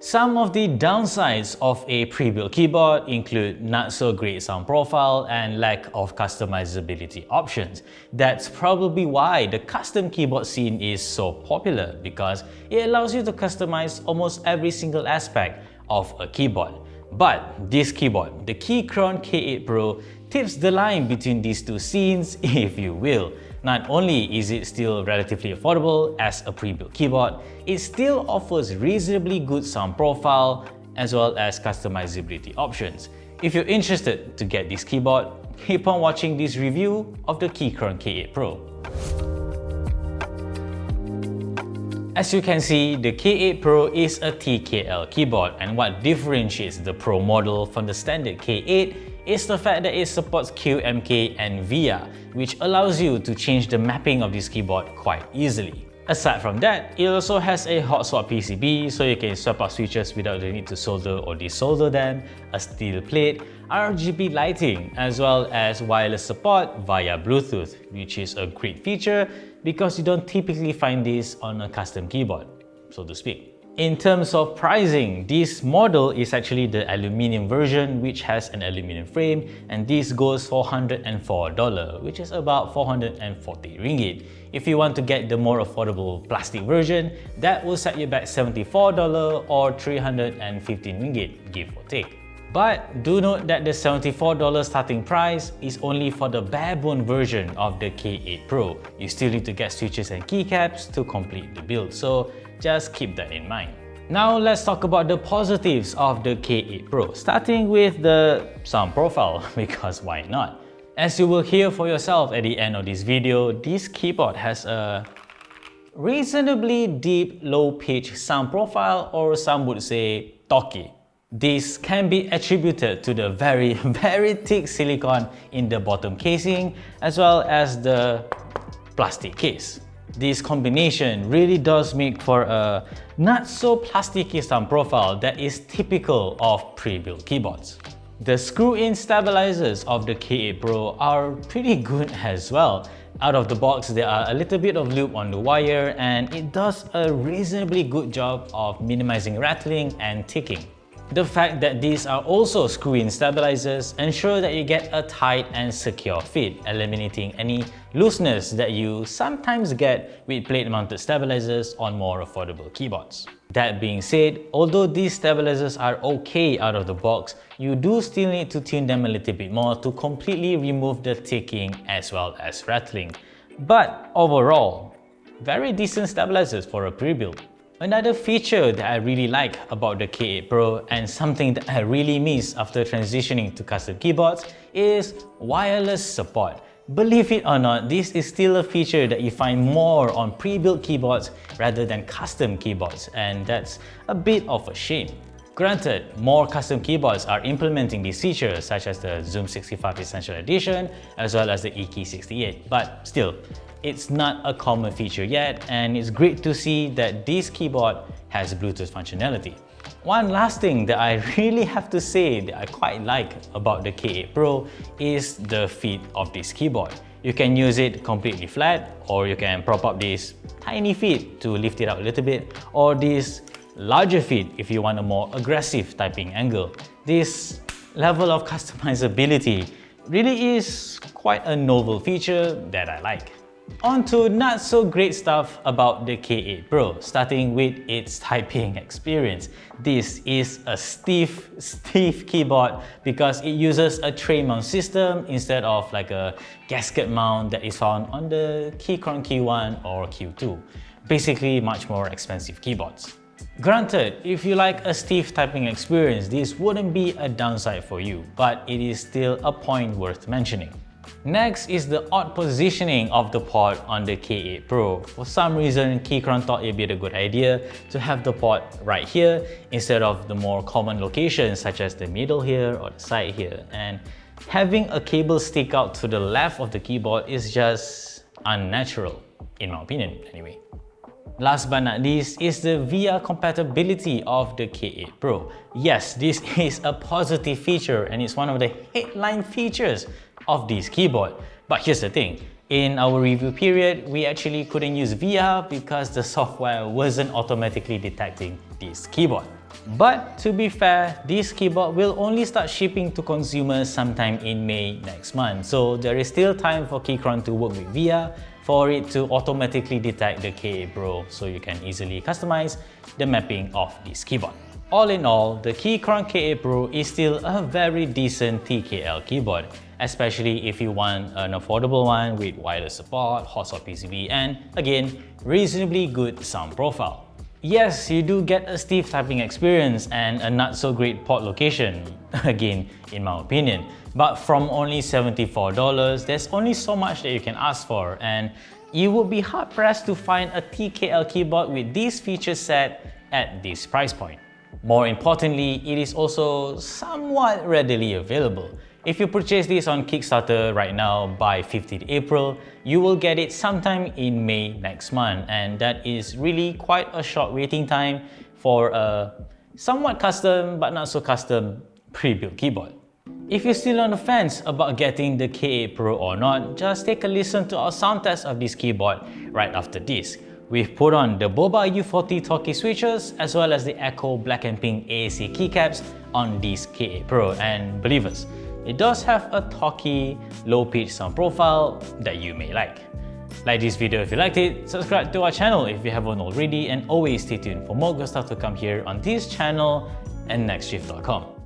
Some of the downsides of a pre-built keyboard include not so great sound profile and lack of customizability options. That's probably why the custom keyboard scene is so popular, because it allows you to customize almost every single aspect of a keyboard. But this keyboard, the Keychron K8 Pro, tips the line between these two scenes, if you will. Not only is it still relatively affordable as a pre-built keyboard, it still offers reasonably good sound profile as well as customizability options. If you're interested to get this keyboard, keep on watching this review of the Keychron K8 Pro. As you can see, the K8 Pro is a TKL keyboard, and what differentiates the Pro model from the standard K8 is the fact that it supports QMK and VIA, which allows you to change the mapping of this keyboard quite easily. Aside from that, it also has a hot swap PCB, so you can swap out switches without the need to solder or desolder them, a steel plate, RGB lighting, as well as wireless support via Bluetooth, which is a great feature because you don't typically find this on a custom keyboard, so to speak. In terms of pricing, this model is actually the aluminium version, which has an aluminium frame, and this goes for $104, which is about 440 ringgit. If you want to get the more affordable plastic version, that will set you back $74 or 315 ringgit, give or take. But do note that the $74 starting price is only for the bare-bone version of the K8 Pro. You still need to get switches and keycaps to complete the build, so just keep that in mind. Now let's talk about the positives of the K8 Pro, starting with the sound profile, because why not? As you will hear for yourself at the end of this video, this keyboard has a reasonably deep low-pitch sound profile, or some would say Thocky. This can be attributed to the very thick silicone in the bottom casing, as well as the plastic case. This combination really does make for a not so plasticky sound profile that is typical of pre-built keyboards. The screw-in stabilizers of the K8 Pro are pretty good as well. Out of the box, there are a little bit of lube on the wire, and it does a reasonably good job of minimizing rattling and ticking. The fact that these are also screw-in stabilizers ensure that you get a tight and secure fit, eliminating any looseness that you sometimes get with plate-mounted stabilizers on more affordable keyboards. That being said, although these stabilizers are okay out of the box, you do still need to tune them a little bit more to completely remove the ticking as well as rattling. But overall, very decent stabilizers for a pre-build. Another feature that I really like about the K8 Pro, and something that I really miss after transitioning to custom keyboards, is wireless support. Believe it or not, this is still a feature that you find more on pre-built keyboards rather than custom keyboards, and that's a bit of a shame. Granted, more custom keyboards are implementing these features, such as the Zoom 65 Essential Edition as well as the EK68, but still, it's not a common feature yet, and it's great to see that this keyboard has Bluetooth functionality. One last thing that I really have to say that I quite like about the K8 Pro is the feet of this keyboard. You can use it completely flat, or you can prop up these tiny feet to lift it up a little bit, or these larger feet if you want a more aggressive typing angle. This level of customizability really is quite a novel feature that I like. On to not so great stuff about the K8 Pro, starting with its typing experience. This is a stiff keyboard because it uses a tray mount system instead of like a gasket mount that is found on the Keychron Q1 or Q2. Basically much more expensive keyboards. Granted, if you like a stiff typing experience, this wouldn't be a downside for you, but it is still a point worth mentioning. Next is the odd positioning of the port on the K8 Pro. For some reason, Keychron thought it'd be a good idea to have the port right here instead of the more common locations such as the middle here or the side here. And having a cable stick out to the left of the keyboard is just unnatural, in my opinion anyway. Last but not least is the VIA compatibility of the K8 Pro. Yes, this is a positive feature and it's one of the headline features of this keyboard. But here's the thing, in our review period, we actually couldn't use VIA because the software wasn't automatically detecting this keyboard. But to be fair, this keyboard will only start shipping to consumers sometime in May next month, so there is still time for Keychron to work with VIA for it to automatically detect the K8 Pro so you can easily customize the mapping of this keyboard. All in all, the Keychron K8 Pro is still a very decent TKL keyboard, especially if you want an affordable one with wireless support, hot swap PCB, and again, reasonably good sound profile. Yes, you do get a stiff typing experience and a not so great port location, again, in my opinion. But from only $74, there's only so much that you can ask for, and you would be hard pressed to find a TKL keyboard with this feature set at this price point. More importantly, it is also somewhat readily available. If you purchase this on Kickstarter right now by 15th April, you will get it sometime in May next month, and that is really quite a short waiting time for a somewhat custom but not so custom pre-built keyboard. If you're still on the fence about getting the K8 Pro or not, just take a listen to our sound test of this keyboard right after this. We've put on the Boba U4T Thocky switches as well as the Akko black and pink AAC keycaps on this K8 Pro, and believe us, it does have a talky, low-pitch sound profile that you may like. Like this video if you liked it, subscribe to our channel if you haven't already, and always stay tuned for more good stuff to come here on this channel and nextshift.com.